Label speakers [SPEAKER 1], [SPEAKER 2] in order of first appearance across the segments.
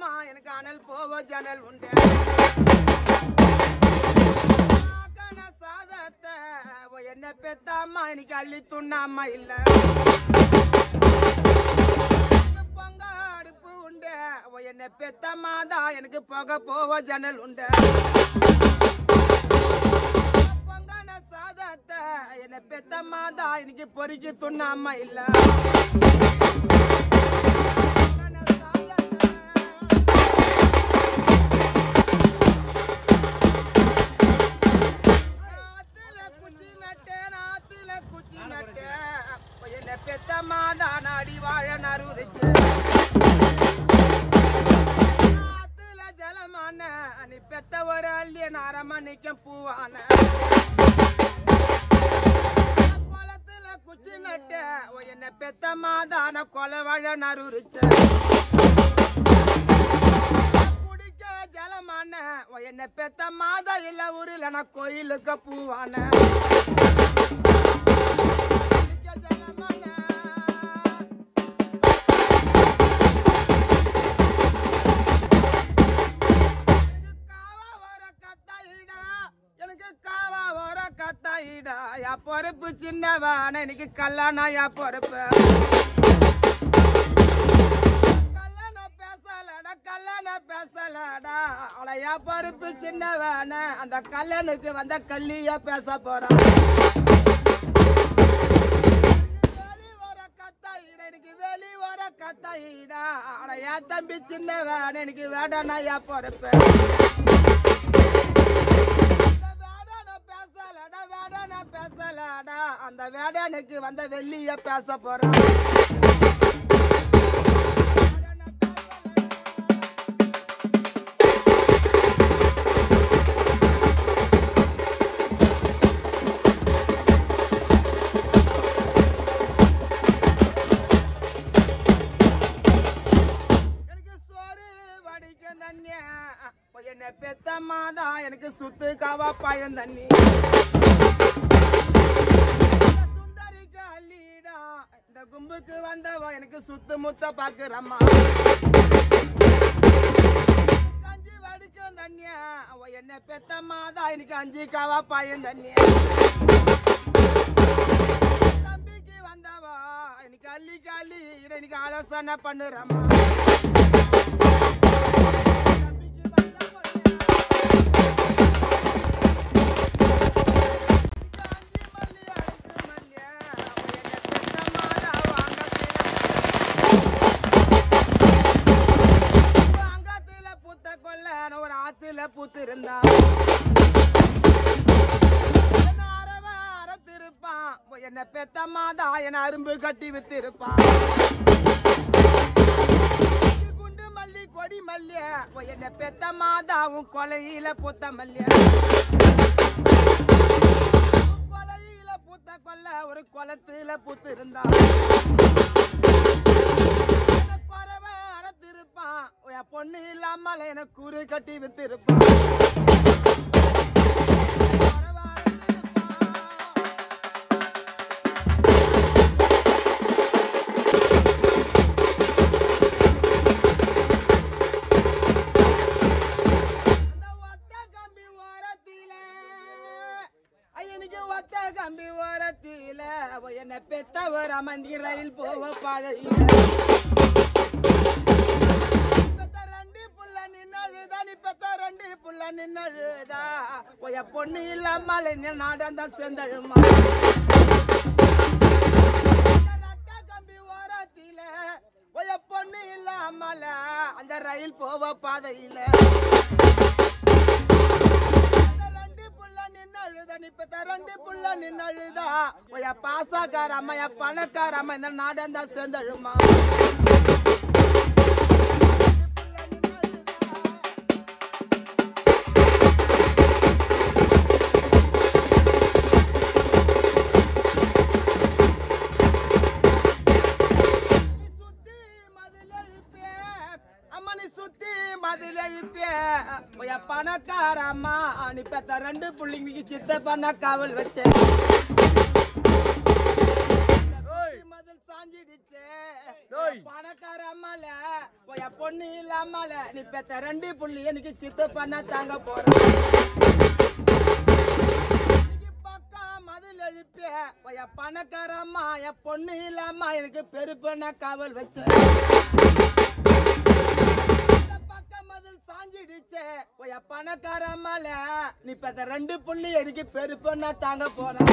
[SPEAKER 1] அம்மா எனக்கு அனல் போவ ஜன்னல் உண்டு சாதத்தை என்ன பெத்தாம்மா எனக்கு அள்ளி துண்ணாம்மா இல்ல பொங்க அடுப்பு உண்டு என்ன பெத்தம்மா தான் எனக்கு புகை போவ ஜன்னல் உண்டு பொங்கான சாதத்தை என்ன பெத்தம்மா தான் எனக்கு பொறுக்கி துண்ணாம்மா இல்ல பெத்தமாதான் அடி வாழ நறுச்சு ஆத்துல ஜலமான நீ பெத்த ஒரு அள்ளிய நாரமணிக்கும் பூவான குளத்துல குச்சி நட்ட என்ன பெத்தமாதான கொலை வாழ நறுச்சு குடிக்க ஜலமான என்ன பெத்த மாதா இல்ல ஊரில் என கோயிலுக்கு பூவான பொறுப்பு சின்னவான இன்னைக்கு கல்யாணம் யா பொறுப்பு கல்யாணம் பேசலடா அவளையா பொறுப்பு சின்னவான அந்த கல்யாணுக்கு வந்த கல்லியா பேச போறான் வெளி வர கத்தாயிடா அவளையா தம்பி சின்னவான இன்னைக்கு வேடனா யா பொறுப்பு பேசலடா அந்த வேடனுக்கு வந்த வெள்ளிய பேச போறான் எனக்கு சோறு வடிக்கும் தண்ணியா என்ன பெத்தம்மாதான் எனக்கு சுத்து காவா பாயும் தண்ணி சுந்தரிக்கு அள்ளிடா இந்த கும்புக்கு வந்தவ எனக்கு சுத்து முத்த பாக்குறம்மா கஞ்சி வடிக்கும் தண்ணியா என்ன பெத்தம்மாதான் எனக்கு அஞ்சு காவா பாயும் தண்ணியா தம்பிக்கு வந்தவா எனக்கு அள்ளி காலி எனக்கு ஆலோசனை பண்ணுறம்மா பூத்து இருந்தா அறத்திருப்பான் என்ன பெத்தம்மாதா என அரும்பு கட்டி வித்திருப்பான் குண்டு மல்லி கொடி மல்லிய என்ன பெத்தம்மாதாவும் கொலையில பூத்த மல்லிய கொலையில பூத்த கொல்ல ஒரு குளத்துல பூத்து இருந்தா பொண்ணு இல்லாமல் எனக்கு கூறு கட்டி வித்திருப்பான் கம்பி ஓரத்தில என்ன பெத்தவர் அமர்ந்தி ரயில் போவ பாதையில நின்னுதா பொண்ணு இல்லாமல் நாடந்தா செந்தழுமா கம்பி ஓரத்தில பொண்ணு இல்லாமல அந்த ரயில் போவ பாதையில ரெண்டு புள்ள நின்னுதா நிப்பத்த ரெண்டு புள்ள நின்னுதா பாசக்கார அம்மா பணக்கார அம்மா இந்த நாடந்தா செந்தழுமா பணக்காரம்மா நீ பெத்த ரெண்டு புள்ளிங்களுக்கு சித்த பண்ண காவல் வச்ச மதில் சாஞ்சிடுச்சு பணக்காரம்மால பொண்ணு இல்லாமல நீ பெத்த 2 புள்ளி எனக்கு சித்த பண்ண தாங்க போறேன் பக்கம் மதில் எழுப்பிய பணக்கார அம்மா என் பொண்ணு இல்லாம எனக்கு பெருப்பண்ண காவல் வச்ச பக்கம் மதில் சாஞ்சிடுச்சே பணக்கார அம்மால நீ பெத்த 2 புள்ளி எனக்கு பெருப்பண்ண தாங்க போறேன்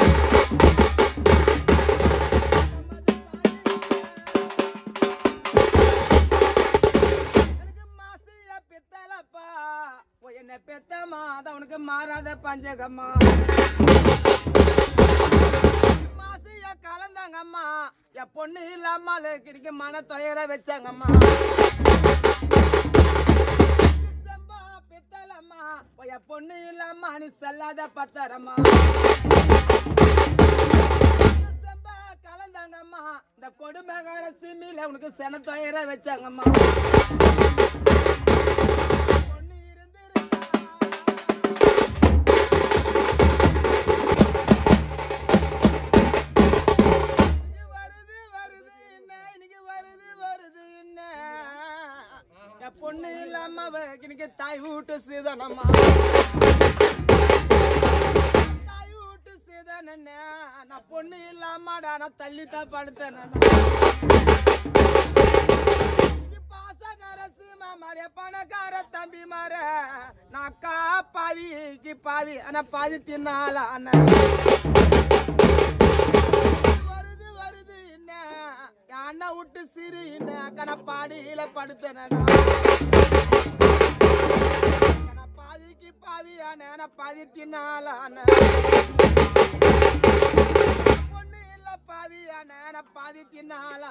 [SPEAKER 1] என்ன பெத்தமா அதான் உனக்கு மாறாத பஞ்சகம்மா மாசிய கலந்தாங்கம்மா என் பொண்ணு இல்லாம கிடைக்க மன தொயர வச்சாங்கம்மா செம்பா பித்தலம்மா என் பொண்ணு இல்லாம நீ செல்லாத பத்தரம்மா செம்பா கலந்தாங்கம்மா இந்த கொடுமைகார சிமில உனக்கு சென தொயர வச்சாங்கம்மா பொண்ணு இல்லாம இன்னைக்கு தாய் வீட்டு சீதனம்மா தாய் வீட்டு சீதன நான் பொண்ணு இல்லாமடா நான் தள்ளித்தான் படுத்தேன் பாசக்கார சீமா மாற பணக்கார தம்பி மாற நான் பாவிக்கு பாவி ஆனா பாதி தின்னால அண்ணா விட்டு சிறு கணப்பாடியில படுத்தேன் பாதிக்கு பாவியான பாதி தின்னால பொண்ணு இல்ல பாவியான பாதி தின்னால